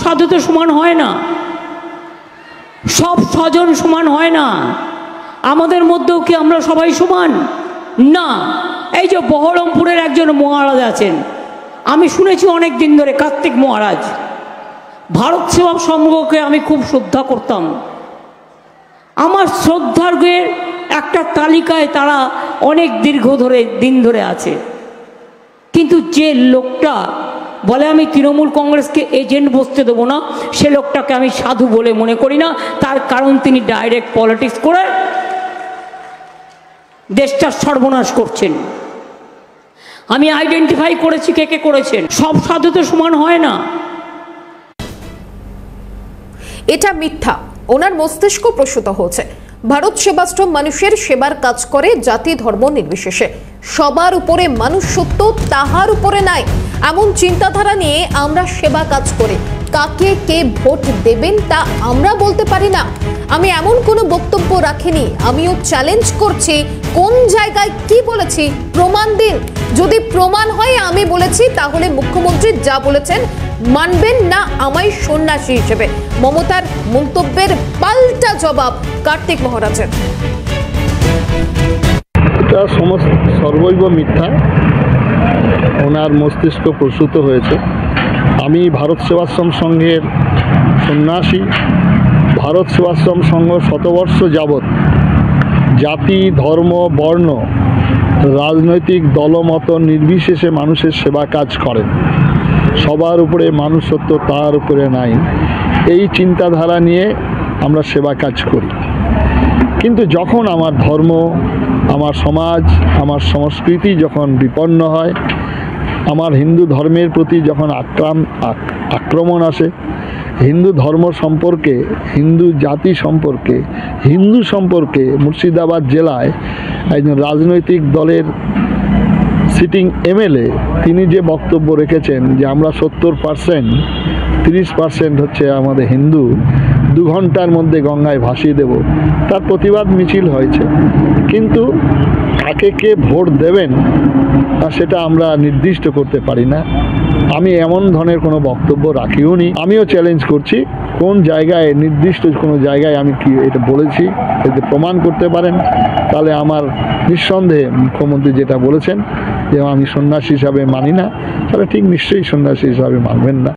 সাধু তো সমান হয় না, সব স্বজন সমান হয় না। আমাদের মধ্যেও কি আমরা সবাই সমান? না। এই যে বহরমপুরের একজন মহারাজ আছেন, আমি শুনেছি অনেক দিন ধরে, কার্তিক মহারাজ। ভারত সেবা সংঘকে আমি খুব শ্রদ্ধা করতাম। আমার শ্রদ্ধার্ঘের একটা তালিকায় তারা অনেক দিন ধরে আছে। কিন্তু যে লোকটা বলে আমি তৃণমূল কংগ্রেসকে এজেন্ট বসতে দেবো না, সে লোকটাকে আমি সাধু বলে মনে করি না। তার কারণ তিনি ডাইরেক্ট পলিটিক্স করে দেশটার সর্বনাশ করছেন। আমি আইডেন্টিফাই করেছি কে কে করেছেন। সব সাধু তো সমান হয় না। এটা মিথ্যা। ওনার মস্তিষ্ক প্রসূত হয়েছে। ভারত সেবাশ্রম মানুষের সেবার কাজ করে, জাতি ধর্ম নির্বিশেষে। সবার উপরে মানুষ সত্য, তাহার উপরে নাই, এমন চিন্তাধারা নিয়ে আমরা সেবা কাজ করি। কাকে কে ভোট দেবেন তা আমরা বলতে পারি না। আমি এমন কোনো বক্তব্য রাখিনি। আমিও চ্যালেঞ্জ করছি, কোন জায়গায় কি বলেছি প্রমাণ দিন। যদি প্রমাণ হয় আমি বলেছি, তাহলে মুখ্যমন্ত্রী যা বলেছেন মানবেন না আমায় সন্ন্যাসী হিসেবে। মমতার মন্তব্যের পাল্টা জবাব কার্তিক মহারাজের। এটা সর্বৈব মিথ্যা। ওনার মস্তিষ্ক প্রসূত হয়েছে। আমি ভারত সেবাশ্রম সংঘের সন্ন্যাসী। ভারত সেবাশ্রম সংঘ শতবর্ষ যাবৎ জাতি ধর্ম বর্ণ রাজনৈতিক দলমত নির্বিশেষে মানুষের সেবা কাজ করেন। সবার উপরে মানুষত্ব, তার উপরে নাই, এই চিন্তাধারা নিয়ে আমরা সেবা কাজ করি। কিন্তু যখন আমার ধর্ম, আমার সমাজ, আমার সংস্কৃতি যখন বিপন্ন হয়, আমার হিন্দু ধর্মের প্রতি যখন আক্রমণ আসে, হিন্দু ধর্ম সম্পর্কে, হিন্দু জাতি সম্পর্কে, হিন্দু সম্পর্কে মুর্শিদাবাদ জেলায় একজন রাজনৈতিক দলের সিটিং এমএলএ তিনি যে বক্তব্য রেখেছেন যে আমরা 70%, 30% হচ্ছে আমাদের হিন্দু, 2 ঘন্টার মধ্যে গঙ্গায় ভাসিয়ে দেব, তার প্রতিবাদ মিছিল হয়েছে। কিন্তু কাকে কে ভোট দেবেন সেটা আমরা নির্দিষ্ট করতে পারি না। আমি এমন ধরনের কোনো বক্তব্য রাখিও নি। আমিও চ্যালেঞ্জ করছি, কোন জায়গায় নির্দিষ্ট কোনো জায়গায় আমি কি এটা বলেছি যদি প্রমাণ করতে পারেন, তাহলে আমার নিঃসন্দেহে মুখ্যমন্ত্রী যেটা বলেছেন যে আমি সন্ন্যাসী হিসাবে মানি না, তাহলে ঠিক নিশ্চয়ই সন্ন্যাসী হিসাবে মানবেন না।